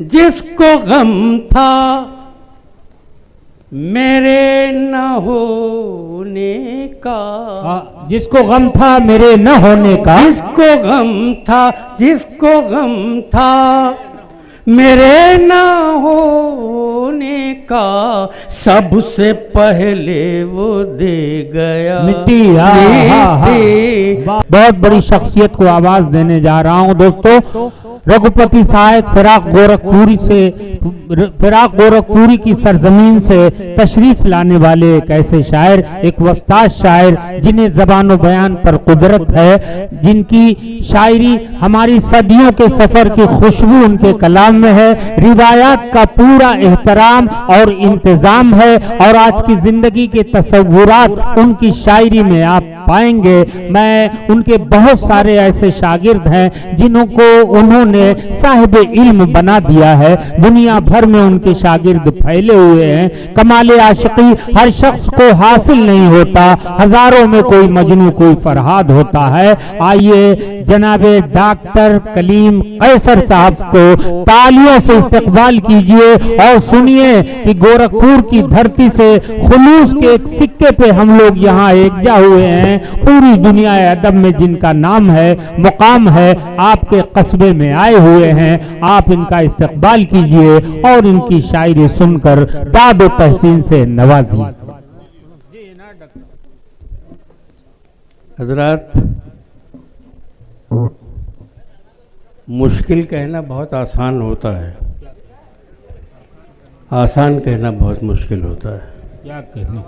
जिसको गम था मेरे न होने का, जिसको गम था मेरे न होने का, जिसको गम था मेरे न होने का, सबसे पहले वो दे गया मिट्टी। बहुत बड़ी शख्सियत को आवाज देने जा रहा हूं दोस्तों। रघुपति सहायक फिराक गोरखपुरी की सरजमीन से तशरीफ लाने वाले एक ऐसे शायर, एक वस्ताद शायर जिन्हें ज़बान बयान पर कुदरत है, जिनकी शायरी हमारी सदियों के सफर की खुशबू उनके कलाम में है, रिवायात का पूरा एहतराम और इंतजाम है, और आज की जिंदगी के तसव्वुरात उनकी शायरी में आप पाएंगे। मैं उनके बहुत सारे ऐसे शागिर्द हैं जिन्हों को उन्होंने साहिब इल्म बना दिया है। दुनिया भर में उनके शागिर्द फैले हुए हैं। कमाले आशिकी हर शख्स को हासिल नहीं होता, हजारों में कोई मजनू कोई फरहाद होता है। आइए जनाबे डॉक्टर कलीम कैसर साहब को तालियों से इस्तकबाल कीजिए और सुनिए कि गोरखपुर की धरती से खुलूस के एक सिक्के पे हम लोग यहाँ एकजा हुए हैं। पूरी दुनिया अदब में जिनका नाम है, मुकाम है, आपके कस्बे में आए हुए हैं। आप इनका इस्तकबाल कीजिए और इनकी शायरी सुनकर दाद व तहसीन से नवाजिए। हजरात, मुश्किल कहना बहुत आसान होता है, आसान कहना बहुत मुश्किल होता है। क्या कहने?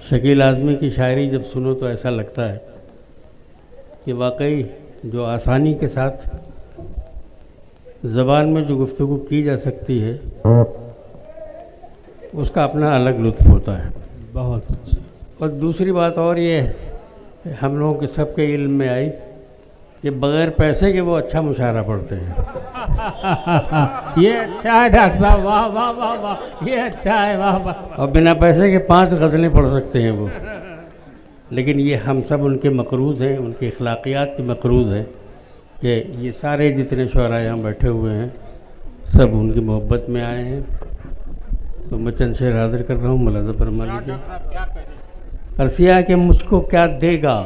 शकील आज़मी की शायरी जब सुनो तो ऐसा लगता है कि वाकई जो आसानी के साथ ज़बान में जो गुफ्तगू की जा सकती है उसका अपना अलग लुत्फ़ होता है। बहुत अच्छा। और दूसरी बात और ये हम लोगों के सबके इल्म में आई कि बग़ैर पैसे के वो अच्छा मुशायरा पढ़ते हैं। ये अच्छा है डॉक्टर साहब, वाह वाह वाह वाह, ये अच्छा है, वाह वाह। और बिना पैसे के 5 गज़लें पढ़ सकते हैं वो। लेकिन ये हम सब उनके मकरूज़ हैं, उनके अखलाकियात के मकरूज़ हैं कि ये सारे जितने शुअरा यहाँ बैठे हुए हैं सब उनकी मोहब्बत में आए हैं। तो मैं चंद शेर हाजिर कर रहा हूँ। मुलाज़ा फरमा लीजिए। अर्सिया के मुझको क्या देगा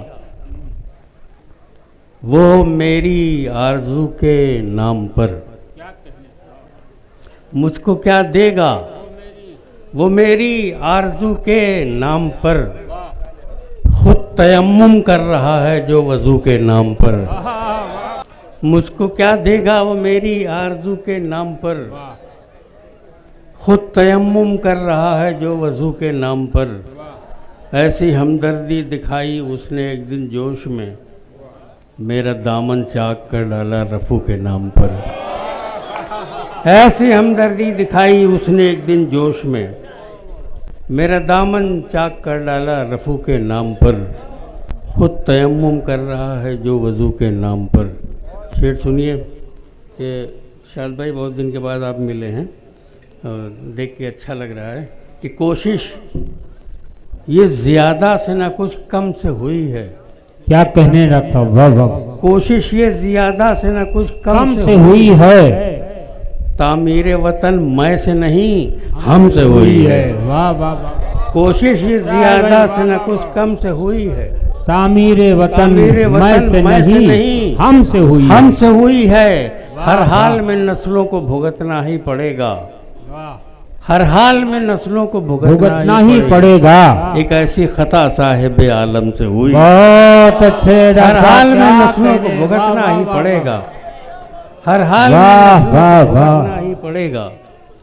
वो मेरी आरज़ू के नाम पर, मुझको क्या देगा वो मेरी आरज़ू के नाम पर, खुद तयम्मुम कर रहा है जो वज़ू के नाम पर। मुझको क्या देगा वो मेरी आरज़ू के नाम पर, खुद तयम्मुम कर रहा है जो वज़ू के नाम पर। ऐसी हमदर्दी दिखाई उसने एक दिन जोश में, मेरा दामन चाक कर डाला रफ़ू के नाम पर। ऐसी हमदर्दी दिखाई उसने एक दिन जोश में, मेरा दामन चाक कर डाला रफ़ू के नाम पर, खुद तयम्मुम कर रहा है जो वज़ू के नाम पर। शेर सुनिए कि शायद भाई बहुत दिन के बाद आप मिले हैं और देख के अच्छा लग रहा है कि कोशिश ये ज़्यादा से ना कुछ कम से हुई है। क्या कहने रखा, वाह वाह। कोशिश ये ज़्यादा से ना कुछ कम से हुई है, तामीर वतन मैं से नहीं हम से हुई है। वाह वाह वाह। कोशिश ये ज़्यादा से ना कुछ कम से हुई है, तामीर वतन मैं से नहीं हमसे हुई है। हर हाल में नस्लों को भुगतना ही पड़ेगा, हर हाल में नस्लों को भुगतना ही पड़ेगा। एक ऐसी खता साहिब आलम से हुई, बहुत अच्छे। हर हाल में नस्लों को भुगतना ही पड़ेगा, हर हाल में भुगतना ही पड़ेगा।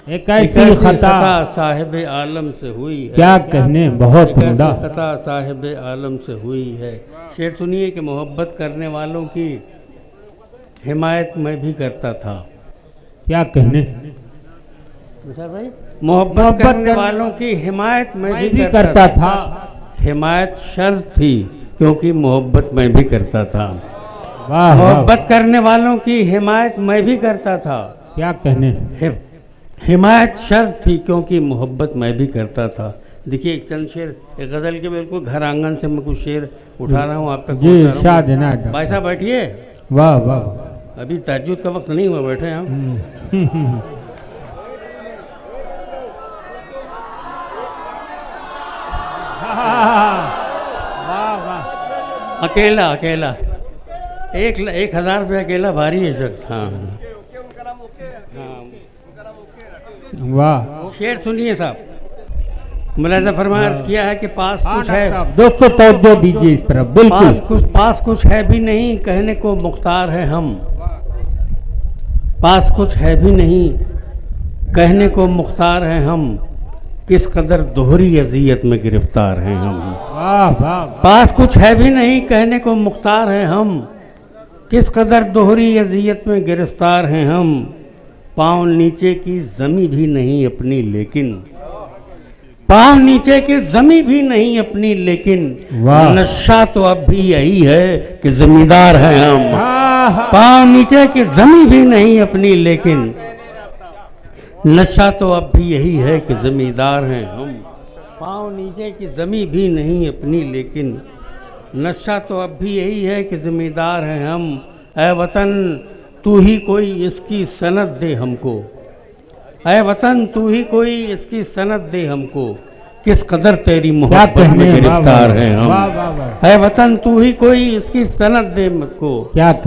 एक ऐसी खता साहिब आलम से हुई है। क्या कहने, बहुत उम्दा। खता साहिब आलम से हुई है। शेर सुनिए कि मोहब्बत करने वालों की हिमायत मैं भी करता था। क्या कहने भाई, मोहब्बत करने वालों की हिमायत मैं भी करता था। हिमायत शर्त थी क्योंकि मोहब्बत मैं भी करता था। मोहब्बत करने वालों की हिमायत मैं भी करता था। क्या कहने, हिमायत शर्त थी क्योंकि मोहब्बत मैं भी करता था। देखिए एक चंद शेर, एक गज़ल के बिल्कुल घर आंगन से मैं कुछ शेर उठा रहा हूँ आप तक। भाई साहब बैठिए। वाह वाह। अभी तहज्जुद का वक्त नहीं हुआ, बैठे हैं हम। वाह वाह। अकेला अकेला 1,000 रुपये अकेला भारी है शख्स। हाँ वाह। शेर सुनिए साहब। मुलाजा फरमाया किया है कि पास कुछ है, दोस्तों तवज्जो दीजिए इस तरफ। बिल्कुल पास कुछ है भी नहीं, कहने को मुख्तार है हम। पास कुछ है भी नहीं, कहने को मुख्तार है हम। किस कदर दोहरी अजियत में गिरफ्तार हैं हम। वाह वाह। पास कुछ है भी नहीं, कहने को मुख्तार हैं हम। किस कदर दोहरी अजियत में गिरफ्तार हैं हम। पाँव नीचे की जमी भी नहीं अपनी लेकिन, पाँव नीचे की जमी भी नहीं अपनी लेकिन, नशा तो अब भी यही है कि जमींदार हैं हम। पाँव नीचे की जमी भी नहीं अपनी लेकिन, नशा तो अब भी यही है कि जमींदार हैं हम। पाँव नीचे की जमी भी नहीं अपनी लेकिन, नशा तो अब भी यही है कि जमींदार हैं हम। ऐ वतन तू ही कोई इसकी सनद दे हमको, ऐ वतन तू ही कोई इसकी सनद दे हमको। किस कदर तेरी मोहब्बत में गिरफ्तार हैं हम। ऐ वतन तू ही कोई इसकी सनद दे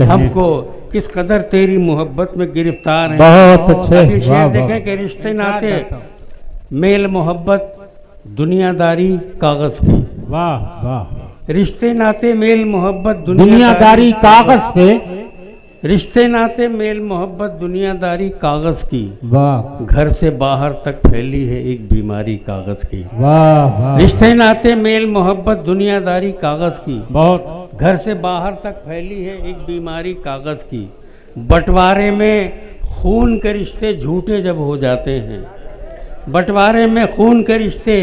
हमको। किस कदर तेरी मोहब्बत में गिरफ्तार हैं। बहुत अच्छे। शेर देखें कि रिश्ते नाते मेल मोहब्बत दुनियादारी कागज की। वाह वाह। रिश्ते नाते मेल मोहब्बत दुनियादारी कागज पे, रिश्ते नाते मेल मोहब्बत दुनियादारी कागज की। वाह। घर से बाहर तक फैली है एक बीमारी कागज की। वाह वाह। रिश्ते नाते मेल मोहब्बत दुनियादारी कागज की। बहुत। घर से बाहर तक फैली है एक बीमारी कागज की। बंटवारे में खून के रिश्ते झूठे जब हो जाते हैं, बंटवारे में खून के रिश्ते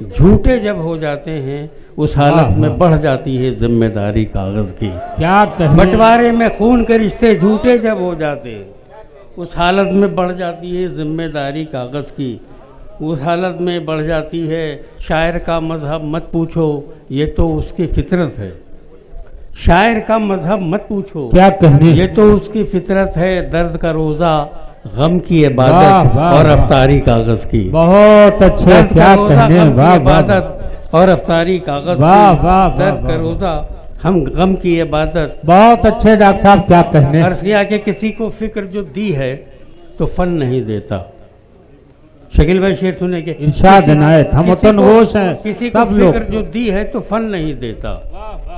झूठे जब हो जाते हैं, उस हालत में बढ़ जाती है जिम्मेदारी कागज की। क्या कहने। बंटवारे में खून के रिश्ते झूठे जब हो जाते हैं, उस हालत में बढ़ जाती है जिम्मेदारी कागज की। उस हालत में बढ़ जाती है। शायर का मजहब मत पूछो, ये तो उसकी फितरत है। शायर का मजहब मत पूछो, क्या कहने। ये तो उसकी फितरत है। दर्द का रोजा, गम की इबादत और अफ्तारी कागज की। बहुत अच्छे। क्या कहने। वाह इबादत और अफ्तारी कागज की। दर्द का रोजा, हम गम की इबादत। बहुत अच्छे डॉक्टर साहब। क्या कहने। अर्ज किया कि किसी को फिक्र जो दी है तो फन नहीं देता। शकील भाई शेर सुने के इरशाद इनायत, हम वतन होश हैं। किसी को फिक्र जो दी है तो फन नहीं देता,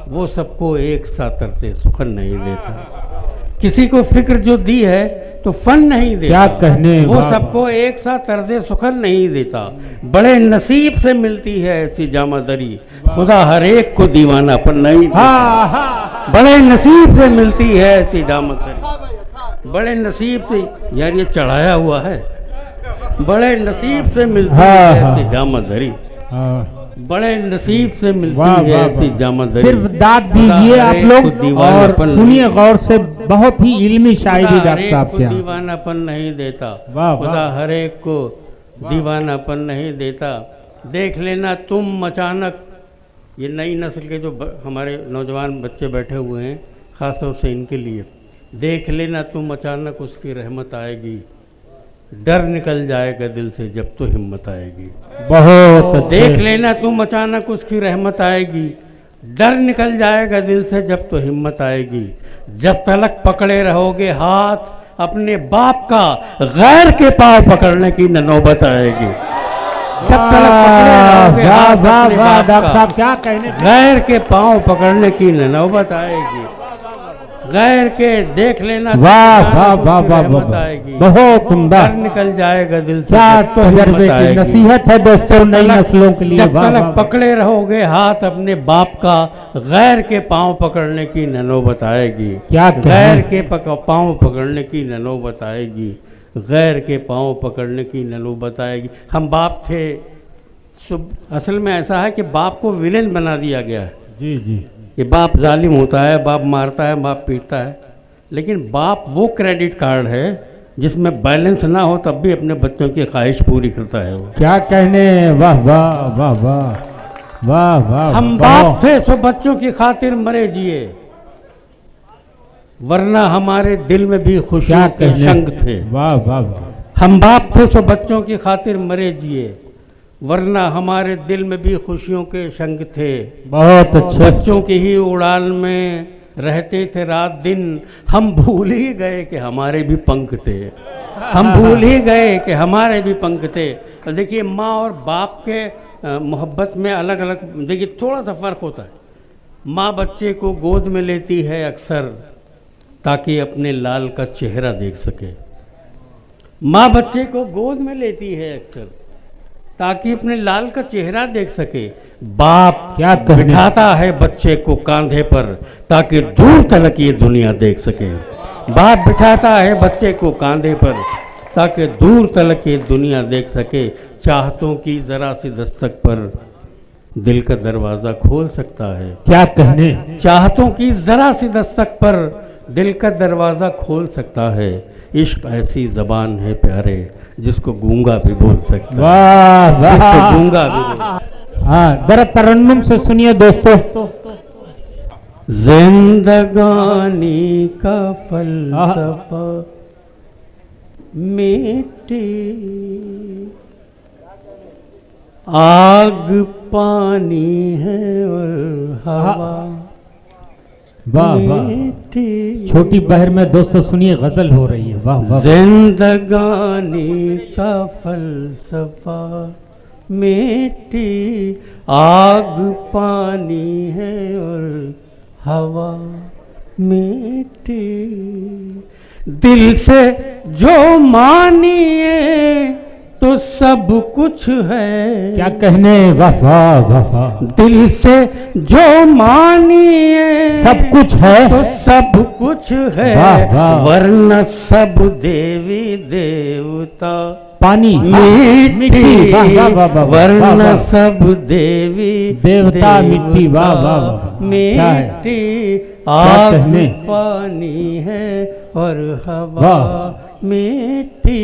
वो सबको एक सा तरते सुखन नहीं देता। किसी को फिक्र जो दी है तो फन नहीं देता। क्या कहने। वो सबको एक सा तर्ज सुखन नहीं देता। बड़े नसीब से मिलती है ऐसी जामादरी, खुदा हर एक को दीवानापन नहीं देता। बड़े नसीब से मिलती है ऐसी जामादरी, बड़े नसीब से। यार ये चढ़ाया हुआ है। बड़े नसीब से मिलती है ऐसी जामादरी, बड़े नसीब से मिलती है ऐसी जामादरी। सिर्फ दाद दीजिए आप लोग और सुनिए गौर से। बहुत ही इल्मी शायरी डॉक्टर साहब के। दीवानापन नहीं देता, खुदा हर एक को दीवानापन नहीं देता। देख लेना तुम अचानक, ये नई नस्ल के जो हमारे नौजवान बच्चे बैठे हुए हैं, खासतौर से इनके लिए, देख लेना तुम अचानक उसकी रहमत आएगी। डर निकल जाएगा दिल से जब तो हिम्मत आएगी। बहुत। देख लेना तुम अचानक उसकी रहमत आएगी। डर निकल जाएगा दिल से जब तो हिम्मत आएगी। जब तलक पकड़े रहोगे हाथ अपने बाप का, गैर के पाँव पकड़ने की न नौबत आएगी। जब तलक पकड़े रहोगे हाथ अपने बाप का, क्या कहने। गैर के पाँव पकड़ने की न नौबत आएगी। गैर के देख लेना। वाह वाह वाह वाह, बहुत सुंदर। डर निकल जाएगा दिल से क्या तजर्बे की नसीहत है दोस्तों नई नस्लों के लिए। जब तक पकड़े रहोगे हाथ अपने बाप का, गैर के पाँव पकड़ने की न नौबत आएगी। क्या गैर के पाँव पकड़ने की न नौबत आएगी। गैर के पाँव पकड़ने की न नौबत आएगी। हम बाप थे, असल में ऐसा है कि बाप को विलेन बना दिया गया है। जी जी। कि बाप जालिम होता है, बाप मारता है, बाप पीटता है। लेकिन बाप वो क्रेडिट कार्ड है जिसमें बैलेंस ना हो तब भी अपने बच्चों की ख्वाहिश पूरी करता है वो। क्या कहने। वाह वाह वाह वाह वाह वाह। हम बाप थे सो बच्चों की खातिर मरे जिए, वरना हमारे दिल में भी क्या खुशियों के कहने, शंख थे। वाह वाह वाह, हम बाप थे सो बच्चों की खातिर मरे जिए, वरना हमारे दिल में भी खुशियों के शंख थे। बहुत अच्छे। बच्चों की ही उड़ान में रहते थे रात दिन, हम भूल ही गए कि हमारे भी पंख थे। हम भूल ही गए कि हमारे भी पंख थे। तो देखिए माँ और बाप के मोहब्बत में अलग अलग, देखिए थोड़ा सा फ़र्क होता है। माँ बच्चे को गोद में लेती है अक्सर ताकि अपने लाल का चेहरा देख सके। माँ बच्चे को गोद में लेती है अक्सर ताकि अपने लाल का चेहरा देख सके। बाप क्या कहने, बिठाता है बच्चे को कांधे पर ताकि दूर तलक ये दुनिया देख सके। बाप बिठाता है बच्चे को कांधे पर ताकि दूर तलक ये दुनिया देख सके। चाहतों की जरा सी दस्तक पर दिल का दरवाज़ा खोल सकता है। क्या कहने, चाहतों की जरा सी दस्तक पर दिल का दरवाज़ा खोल सकता है। इश्क ऐसी जबान है प्यारे जिसको गूंगा भी बोल सकता है, वाह जिसको वाह। गूंगा भी बोल। हाँ, जरा तरन्नुम से सुनिए दोस्तों। जिंदगानी का फलसफा मिट्टी, आग पानी है और हवा वाह वाह, मिट्टी। छोटी बहर में दोस्तों सुनिए गजल हो रही है, वाह वाह। जिंदगानी का फलसफा मिट्टी, आग पानी है और हवा मिट्टी। दिल से जो मानिए तो सब कुछ है। क्या कहने, वाह वाह वाह वाह। दिल से जो मानिए सब कुछ है तो सब कुछ है, वाह, वाह। वरना सब देवी देवता पानी मिट्टी, वाह वाह वाह वाह, वरना वाह, वाह। सब देवी देवता मिट्टी, वाह वाह वाह। क्या है? मिट्टी, क्या आग कहने? पानी है और हवा वाह। मिट्टी,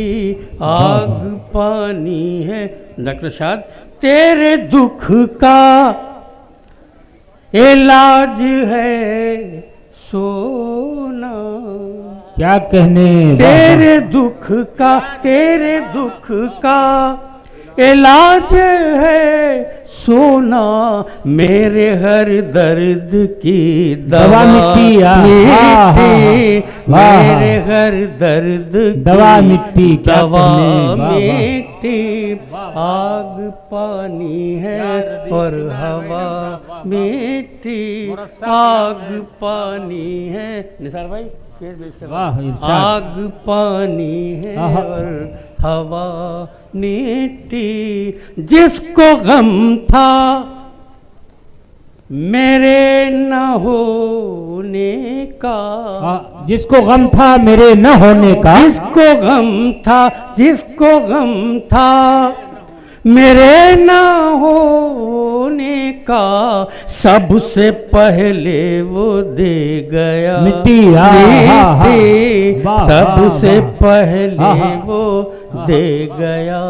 आग पानी है। डॉक्टर शाद, तेरे दुख का इलाज है सोना। क्या कहने, वाह, तेरे दुख का इलाज है सोना। मेरे हर दर्द की दवा मिट्टी, मिट्टी, वाह। मेरे हर दर्द की दवा मिट्टी, क्या दवा कहने, वाह, वाह। मिट्टी, आग पानी है और हवा मिट्टी, आग पानी है। निसार भाई फिर भी इसके बाद। वाह, इरशाद। आग पानी है आहा। और हवा मिट्टी। जिसको गम था मेरे न होने का, जिसको गम था मेरे न होने का, जिसको गम था मेरे न होने का, सबसे पहले वो दे गया मिट्टी, मिट्टी, वाह, सबसे वाह, पहले वो दे गया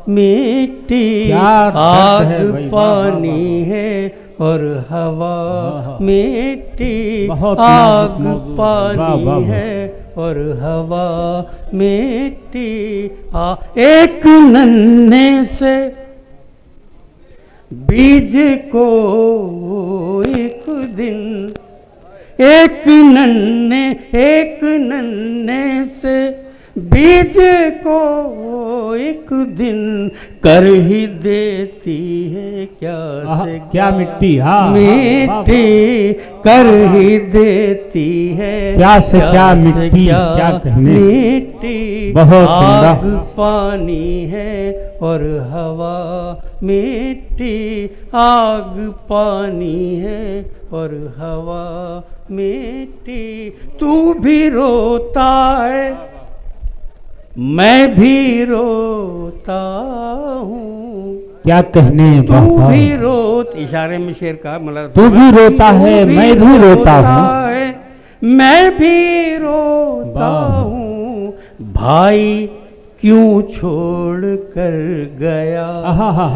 मिट्टी। क्या आग दर्द है भाई, पानी है और हवा मिट्टी, बहुत आग नाजुक मौजूद है। पानी वाह, वाह, वाह। है और हवा मिट्टी। एक नन्हे से बीज को एक दिन, एक नन्हे से बीज को एक दिन कर ही देती है क्या से क्या मिट्टी, हाँ, मिट्टी, कर ही देती है क्या से क्या से मिट्टी, क्या कहने। मिट्टी, बहुत सुंदर। आग पानी है और हवा मिट्टी, आग पानी है और हवा मिट्टी। तू भी रोता है मैं भी रोता हूँ, क्या कहने, तू वाह, वाह। भी रोत, इशारे में शेर का मतलब तू भी रोता है, मैं भी रोता हूँ, है, मैं भी रोता वाह। हूँ। भाई क्यों छोड़ कर गया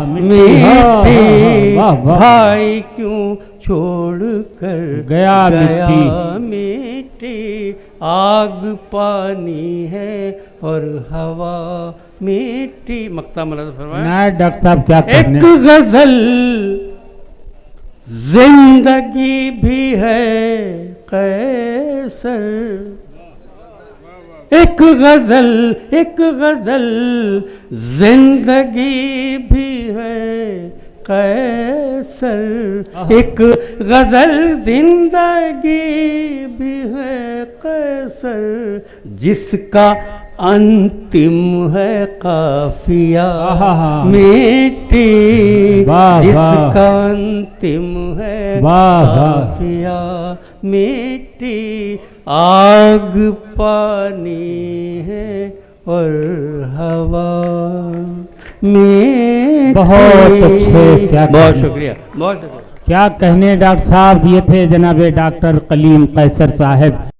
मिट्टी, वाह, वाह। भाई क्यों छोड़ कर गया गया मिट्टी। मिट्टी। मीठी, आग पानी है और हवा मीठी। मक्ता मलद फरमाया। ना डॉक्टर साहब क्या कहने। एक गजल जिंदगी भी है कैसर, एक गजल जिंदगी भी है कैसर, एक गजल जिंदगी भी है कैसर, जिसका अंतिम है काफिया मीठी, जिसका अंतिम है काफिया मीठी, आग पानी है और हवा मीठी। बहुत अच्छे, क्या बहुत शुक्रिया, बहुत शुक्रिया। क्या कहने डॉक्टर साहब। ये थे जनाब डॉक्टर कलीम कैसर साहब।